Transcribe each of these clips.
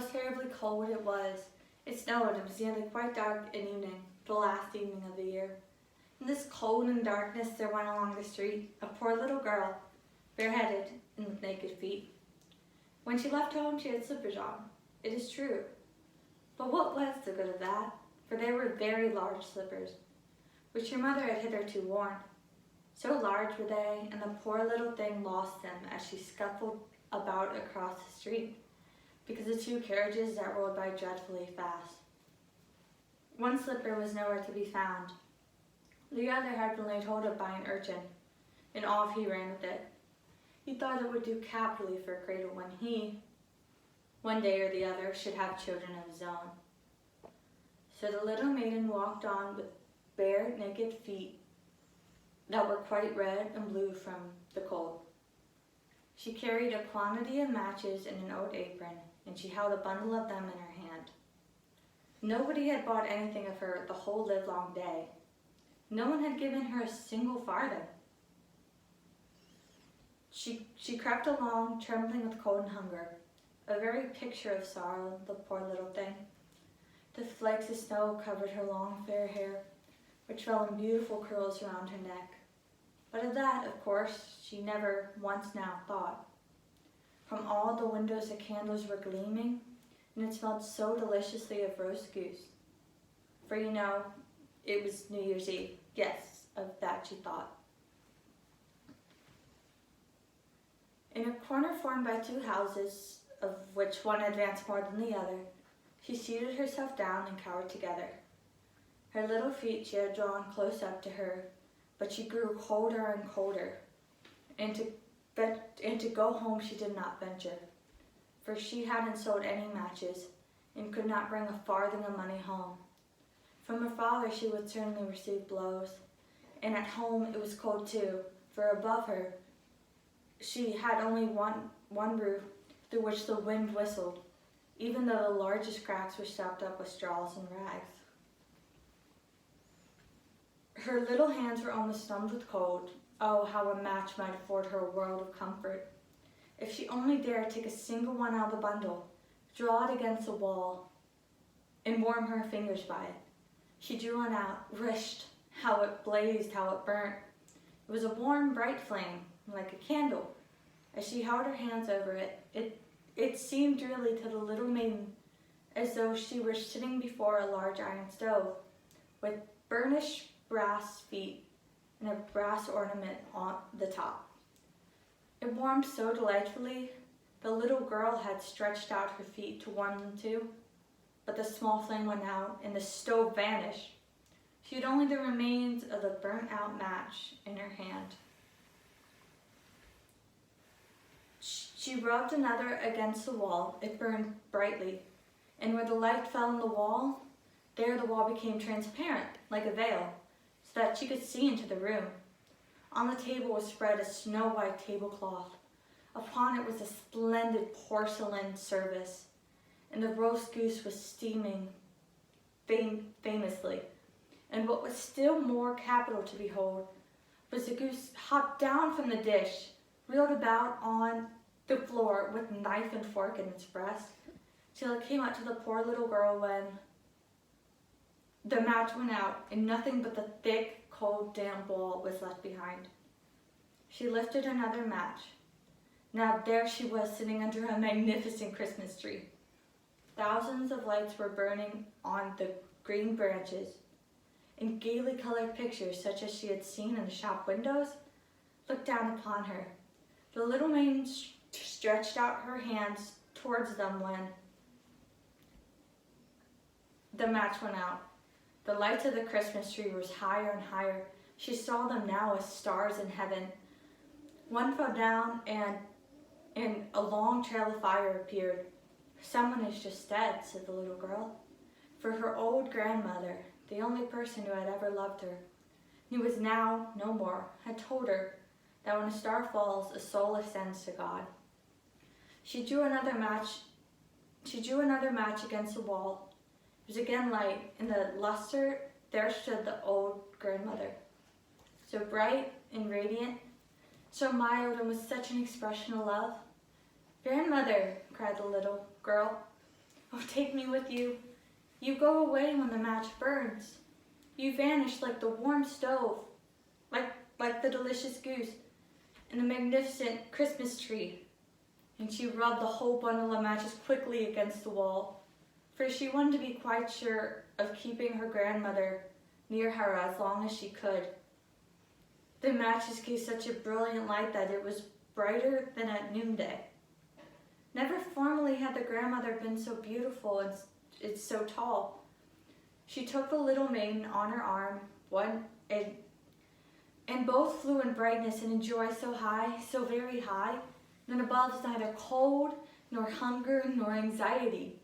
most terribly cold it was. It snowed and it was nearly quite dark in evening, the last evening of the year. In this cold and darkness there went along the street a poor little girl, bareheaded and with naked feet. When she left home she had slippers on, it is true. But what was the good of that? For they were very large slippers, which her mother had hitherto worn. So large were they, and the poor little thing lost them as she scuffled about across the street, because of two carriages that rolled by dreadfully fast. One slipper was nowhere to be found. The other had been laid hold of by an urchin, and off he ran with it. He thought it would do capitally for a cradle when he, one day or the other, should have children of his own. So the little maiden walked on with bare, naked feet that were quite red and blue from the cold. She carried a quantity of matches in an old apron, and she held a bundle of them in her hand. Nobody had bought anything of her the whole livelong day. No one had given her a single farthing. She crept along, trembling with cold and hunger, a very picture of sorrow, the poor little thing. The flakes of snow covered her long fair hair, which fell in beautiful curls around her neck. But of that, of course, she never once now thought. From all the windows the candles were gleaming, and it smelled so deliciously of roast goose. For you know, it was New Year's Eve. Yes, of that she thought. In a corner formed by two houses, of which one advanced more than the other, she seated herself down and cowered together. Her little feet she had drawn close up to her, but she grew colder and colder, and to go home she did not venture, for she hadn't sold any matches, and could not bring a farthing of money home. From her father she would certainly receive blows, and at home it was cold too, for above her she had only one roof through which the wind whistled, even though the largest cracks were stopped up with straws and rags. Her little hands were almost numbed with cold. Oh, how a match might afford her a world of comfort. If she only dared take a single one out of the bundle, draw it against the wall, and warm her fingers by it. She drew one out, whished, how it blazed, how it burnt. It was a warm, bright flame, like a candle. As she held her hands over it, it seemed really to the little maiden as though she were sitting before a large iron stove, with burnished brass feet and a brass ornament on the top. It warmed so delightfully, the little girl had stretched out her feet to warm them too, but the small flame went out and the stove vanished. She had only the remains of the burnt-out match in her hand. She rubbed another against the wall. It burned brightly, and where the light fell on the wall, there the wall became transparent, like a veil, so that she could see into the room. On the table was spread a snow-white tablecloth. Upon it was a splendid porcelain service, and the roast goose was steaming famously. And what was still more capital to behold was the goose hopped down from the dish, reeled about on the floor with knife and fork in its breast, till it came up to the poor little girl when the match went out and nothing but the thick, cold, damp wall was left behind. She lifted another match. Now there she was sitting under a magnificent Christmas tree. Thousands of lights were burning on the green branches, and gaily colored pictures such as she had seen in the shop windows looked down upon her. The little maiden stretched out her hands towards them when the match went out. The lights of the Christmas tree rose higher and higher. She saw them now as stars in heaven. One fell down and a long trail of fire appeared. "Someone is just dead," said the little girl. For her old grandmother, the only person who had ever loved her, who was now no more, had told her that when a star falls, a soul ascends to God. She drew another match against the wall. It was again light. In the luster, there stood the old grandmother, so bright and radiant, so mild, and with such an expression of love. "Grandmother," cried the little girl, Oh, take me with you. You go away when the match burns. You vanish like the warm stove, like the delicious goose and the magnificent Christmas tree. And she rubbed the whole bundle of matches quickly against the wall, for she wanted to be quite sure of keeping her grandmother near her as long as she could. The matches gave such a brilliant light that it was brighter than at noonday. Never formerly had the grandmother been so beautiful and so tall. She took the little maiden on her arm, and both flew in brightness and in joy so high, so very high, and above neither cold, nor hunger, nor anxiety.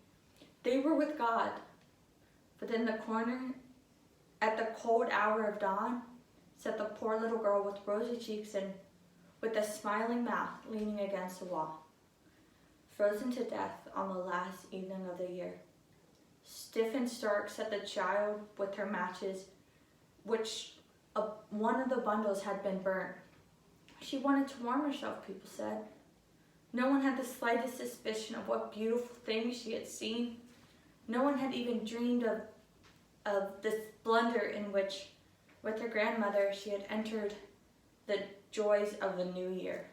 They were with God. But in the corner, at the cold hour of dawn, sat the poor little girl with rosy cheeks and with a smiling mouth leaning against the wall, frozen to death on the last evening of the year. Stiff and stark sat the child with her matches, which one of the bundles had been burnt. She wanted to warm herself, people said. No one had the slightest suspicion of what beautiful things she had seen. No one had even dreamed of the splendor in which, with her grandmother, she had entered the joys of the new year.